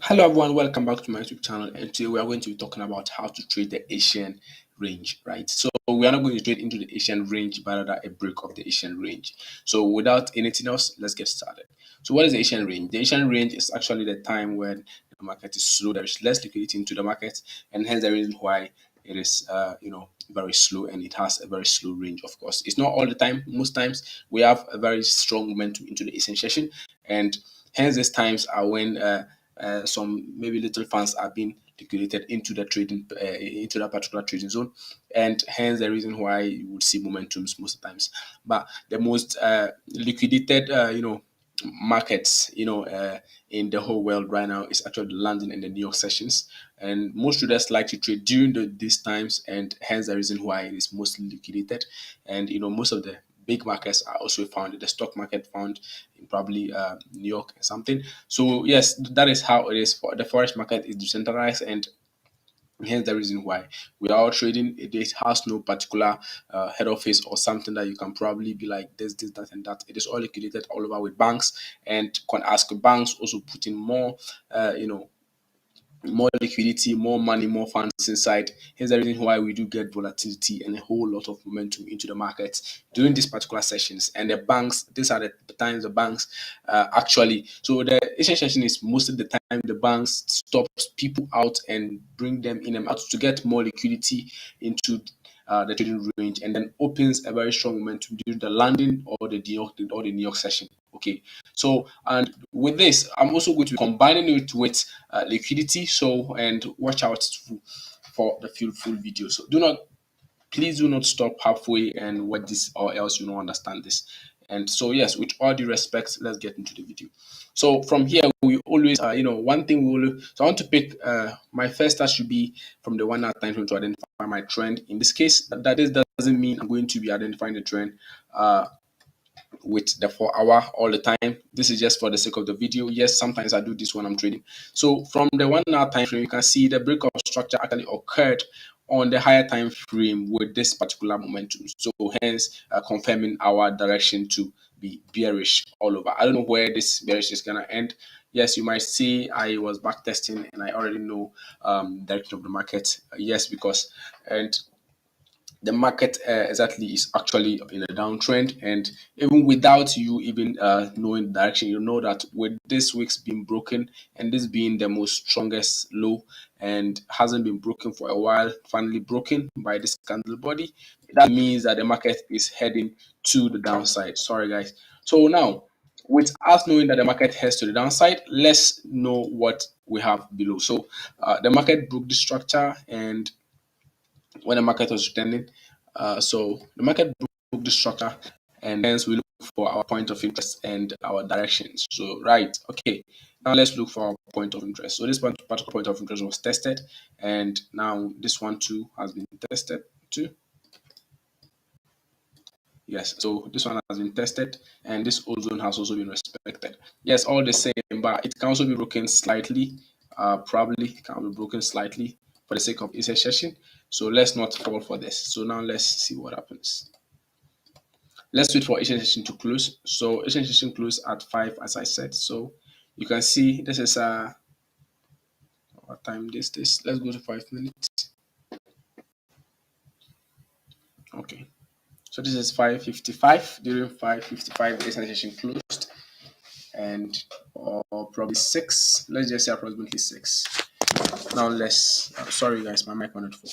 Hello everyone, welcome back to my YouTube channel, and today we are going to be talking about how to trade the Asian range, right? So we are not going to trade into the Asian range but rather a break of the Asian range. So without anything else, let's get started. So what is the Asian range? The Asian range is actually the time when the market is slow, there is less liquidity into the market, and hence the reason why it is very slow, and it has a very slow range. Of course, it's not all the time. Most times we have a very strong momentum into the Asian session, and hence these times are when some maybe little funds are being liquidated into the trading into that particular trading zone, and hence the reason why you would see momentums most of the times. But the most liquidated markets in the whole world right now is actually the London and the New York sessions, and most traders like to trade during these times, and hence the reason why it is mostly liquidated. And most of the big markets are also found in the stock market, found in probably New York or something. So yes, that is how it is. For the forex market is decentralized, and hence the reason why we are all trading. It has no particular head office or something that you can probably be like this, that, and that. It is all liquidated all over with banks, and can ask banks also put in more, more liquidity, more money, more funds inside. Here's the reason why we do get volatility and a whole lot of momentum into the market during these particular sessions. And the banks, these are the times the banks actually. So the Asian session is most of the time the banks stops people out and bring them in and out to get more liquidity into the trading range, and then opens a very strong momentum during the landing or the New York session. Okay, so and with this, I'm also going to be combining it with liquidity. So and watch out for the full video. So please do not stop halfway and watch this, or else you don't understand this. And so yes, with all due respect, let's get into the video. So from here, we always, one thing we will. So I want to pick my first start should be from the 1 hour time frame to identify my trend. In this case, that is doesn't mean I'm going to be identifying the trend with the 4 hour all the time. This is just for the sake of the video. Yes, sometimes I do this when I'm trading. So from the 1 hour time frame, you can see the break of structure actually occurred on the higher time frame with this particular momentum. So hence confirming our direction to be bearish all over. I don't know where this bearish is gonna end. Yes, you might see I was back testing and I already know direction of the market. Yes, because and the market exactly is actually in a downtrend, and even without you even knowing the direction, you know that with this week's being broken and this being the most strongest low and hasn't been broken for a while, finally broken by this candle body, that means that the market is heading to the downside. Sorry guys. So now, with us knowing that the market heads to the downside, let's know what we have below. So the market broke the structure, and when the market was returning. So the market broke the structure, and hence we look for our point of interest and our directions. So right, okay. Now let's look for our point of interest. So this particular point of interest was tested, and now this one too has been tested too. Yes, so this one has been tested, and this ozone has also been respected. Yes, all the same, but it can also be broken slightly. Probably can be broken slightly for the sake of its session. So let's not fall for this. So now let's see what happens. Let's wait for Asian session to close. So Asian session close at 5, as I said. So you can see this is what time this. Let's go to 5 minutes. Okay. So this is 5:55. During 5:55, the Asian session closed, and or probably 6. Let's just say approximately 6. Now let's. Sorry guys, my mic wanted to fall.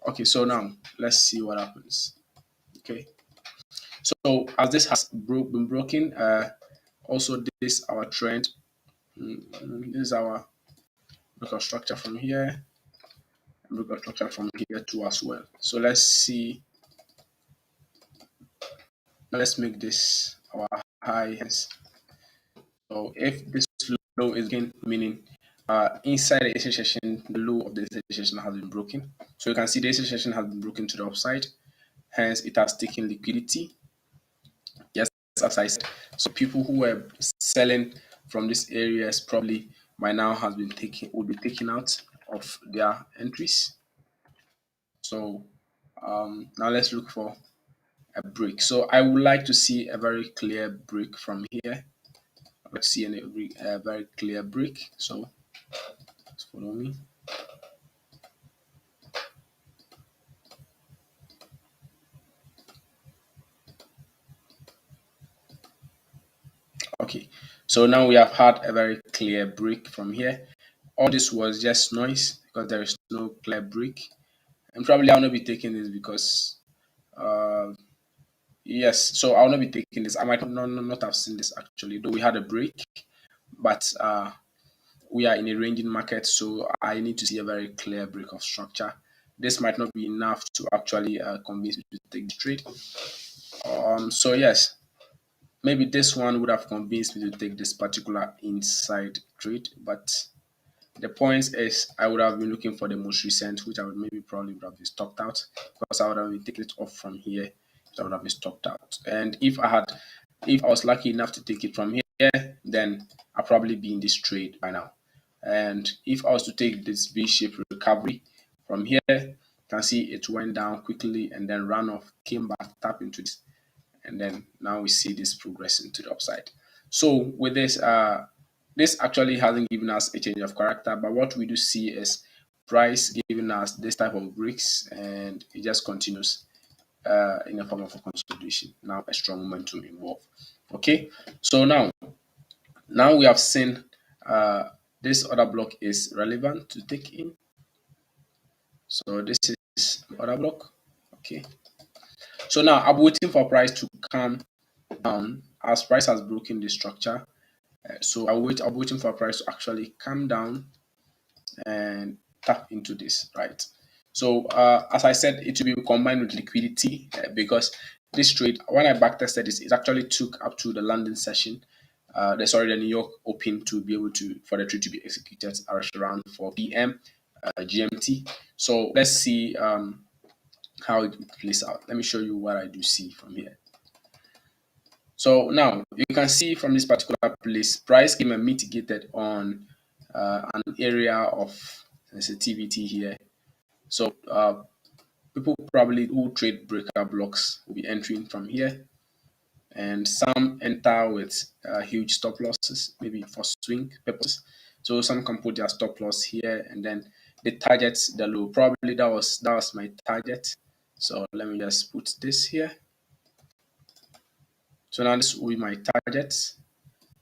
Okay, so now let's see what happens. Okay. So as this has been broken, also this our trend. This is our look at structure from here, and look at structure from here too as well. So let's see. Let's make this our high. So if this low is again meaning inside the AC session, the low of the AC session has been broken. So you can see the AC session has been broken to the upside. Hence, it has taken liquidity. Yes, as I said. So people who were selling from these areas probably by now has been taken will be taken out of their entries. So now let's look for a break. So I would like to see a very clear break from here. Let's see a very clear break. So Just follow me. Okay, so now we have had a very clear break from here. All this was just noise because there is no clear break. And probably I'll not be taking this because, uh, yes, so I'll not be taking this. I might not have seen this actually, though we had a break, but we are in a ranging market, so I need to see a very clear break of structure. This might not be enough to actually convince me to take the trade. So yes, maybe this one would have convinced me to take this particular inside trade, but the point is I would have been looking for the most recent, which I would maybe probably would have been stopped out because I would have been taking it off from here. So I would have been stopped out. And if I was lucky enough to take it from here, then I'll probably be in this trade by now. And if I was to take this V-shaped recovery from here, you can see it went down quickly and then ran off, came back, tap into this, and then now we see this progressing to the upside. So with this, this actually hasn't given us a change of character, but what we do see is price giving us this type of breaks, and it just continues in a form of a consolidation. Now a strong momentum involved. Okay, so now we have seen uh, this other block is relevant to take in. So this is other block. Okay, so now I'm waiting for price to come down as price has broken the structure. So I'm waiting for price to actually come down and tap into this, right? So as I said, it will be combined with liquidity because this trade, when I backtested this, it actually took up to the London session. The New York Open to be able to for the trade to be executed around 4 p.m. GMT. So let's see how it plays out. Let me show you what I do see from here. So now you can see from this particular place, price came and mitigated on an area of sensitivity here. So people probably who trade breaker blocks will be entering from here, and some enter with huge stop losses, maybe for swing purposes. So some can put their stop loss here, and then they target the low. Probably that was my target. So let me just put this here. So now this will be my target,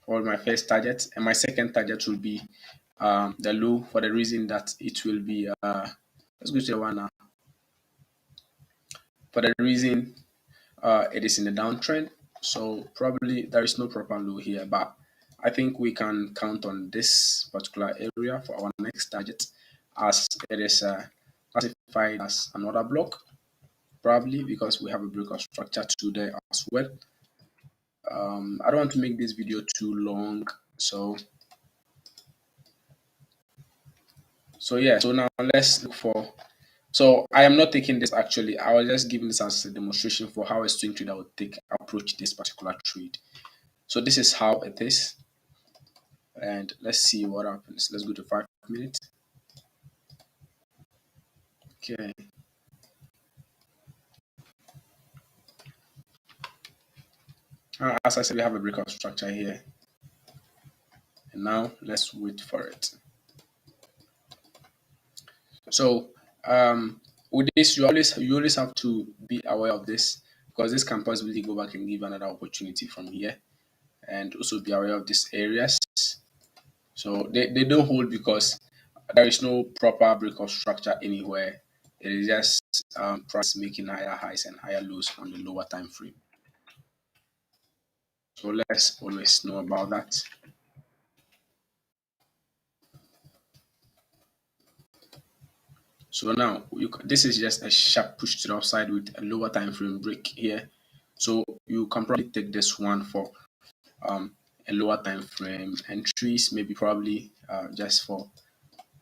or my first target, and my second target will be the low for the reason that it will be let's go to the one now. For the reason it is in a downtrend, so probably there is no proper low here, but I think we can count on this particular area for our next target as it is classified as another block, probably because we have a break of structure to there as well. I don't want to make this video too long, so yeah, so now let's look for. So I am not taking this actually. I was just giving this as a demonstration for how a swing trader would approach this particular trade. So this is how it is, and let's see what happens. Let's go to 5 minutes. Okay. As I said, we have a breakout structure here, and now let's wait for it. So with this, you always have to be aware of this because this can possibly go back and give another opportunity from here, and also be aware of these areas. So they don't hold because there is no proper breakout structure anywhere. It is just price making higher highs and higher lows on the lower time frame. So let's always know about that. So now this is just a sharp push to the upside with a lower time frame break here. So you can probably take this one for a lower time frame entries, maybe probably just for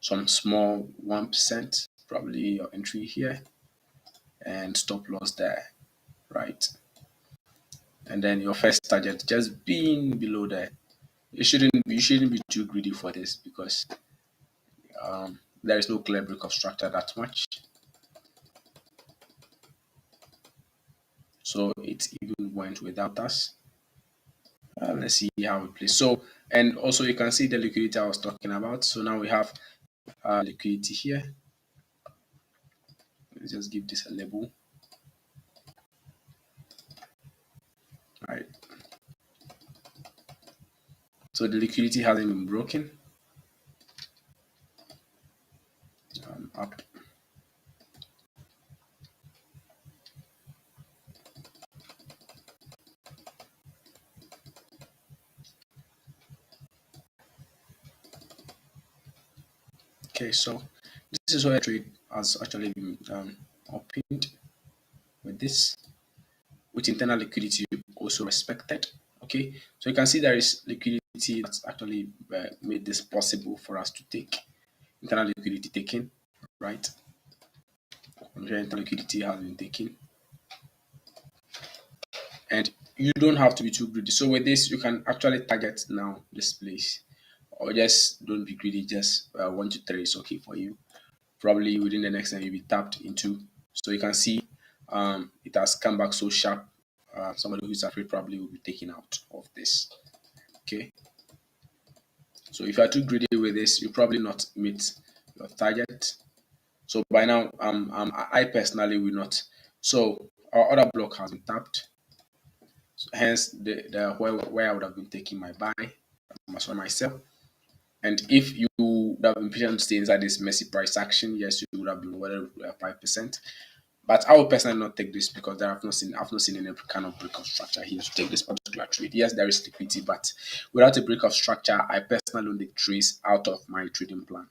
some small 1%, probably your entry here and stop loss there, right? And then your first target just being below there. You shouldn't be too greedy for this because there is no clear break of structure that much. So it even went without us. Let's see how it plays. So, and also you can see the liquidity I was talking about. So now we have liquidity here. Let's just give this a label. All right. So the liquidity hasn't been broken. Up. Okay, so this is where trade has actually been opened with this, with internal liquidity also respected. Okay, so you can see there is liquidity that's actually made this possible for us to take internal liquidity taken, right? Internal liquidity has been taken, and you don't have to be too greedy. So with this, you can actually target now this place, or just don't be greedy. Just 1 to 3 is okay for you. Probably within the next time you'll be tapped into. So you can see it has come back so sharp. Somebody who's afraid probably will be taken out of this. Okay. So if you are too greedy with this, you probably not meet your target. So by now, I personally will not. So our order block has been tapped. So hence the where I would have been taking my buy, myself. And if you would have been patient to stay inside this messy price action, yes, you would have been well 5%. But I would personally not take this because I've not seen any kind of break of structure here to take this particular trade. Yes, there is liquidity, but without a break of structure, I personally don't take trades out of my trading plan.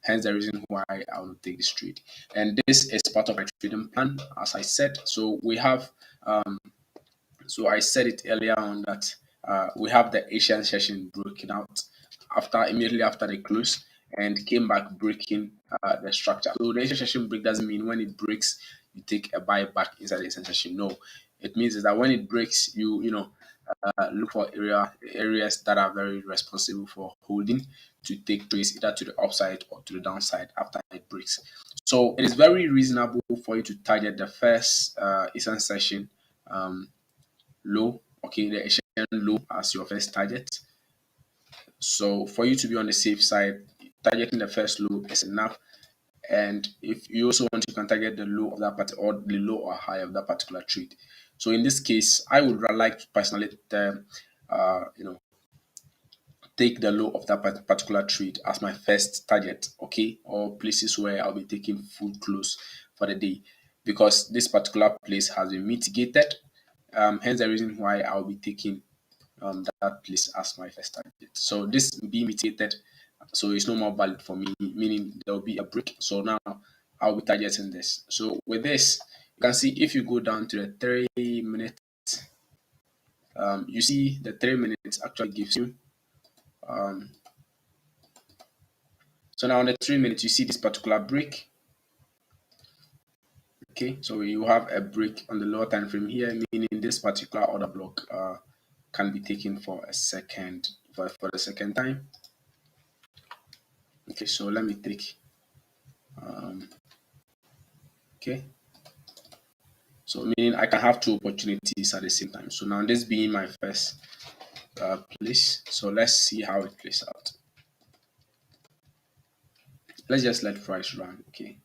Hence the reason why I will take this trade. And this is part of my trading plan, as I said. So we have so I said it earlier on that we have the Asian session broken out immediately after the close and came back breaking the structure. So the Asian session break doesn't mean when it breaks you take a buy back inside the Asian session. No, it means is that when it breaks you look for areas that are very responsible for holding to take place either to the upside or to the downside after it breaks. So it is very reasonable for you to target the first Asian session low, okay, the Asian low as your first target. So for you to be on the safe side, targeting the first low is enough. And if you also want, you can target the low of that part or the low or high of that particular trade. So in this case, I would like to personally, you know, take the low of that particular trade as my first target, okay, or places where I'll be taking full close for the day, because this particular place has been mitigated. Hence the reason why I'll be taking that place as my first target. So this being mitigated, so it's no more valid for me, meaning there will be a break. So now I'll be targeting this. So with this, you can see if you go down to the 3 minute, you see the 3 minutes actually gives you. Um, so now on the 3 minutes, you see this particular break. Okay, so you have a break on the lower time frame here, meaning this particular order block can be taken for a second, for the second time. Okay, so let me take okay, so meaning I can have two opportunities at the same time. So now this being my first place, so let's see how it plays out. Let's just let price run. Okay,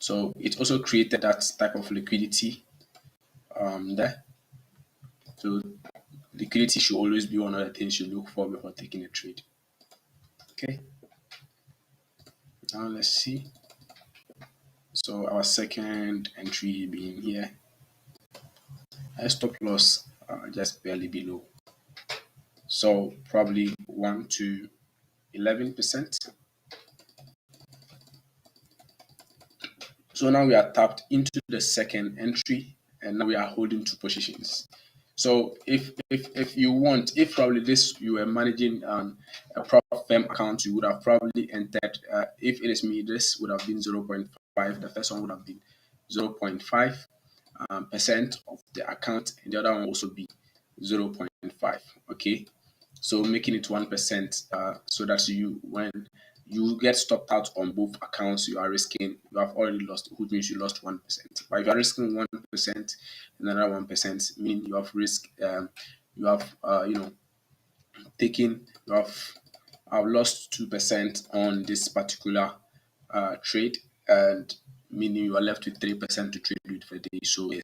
so it also created that type of liquidity there. So liquidity should always be one of the things you look for before taking a trade. Okay, now let's see. So our second entry being here, a stop loss just barely below. So probably 1 to 11%. So now we are tapped into the second entry, and now we are holding two positions. So if you want, if probably this you were managing a prop firm account, you would have probably entered. If it is me, this would have been 0.5. The first one would have been 0.5 percent of the account, and the other one will also be 0.5. Okay, so making it 1%, so that when you get stopped out on both accounts, you are risking, you have already lost, which means you lost 1%. But if you are risking 1%, another 1%, meaning you have risk you have taken you have lost 2% on this particular trade, and meaning you are left with 3% to trade with for the day. So yes,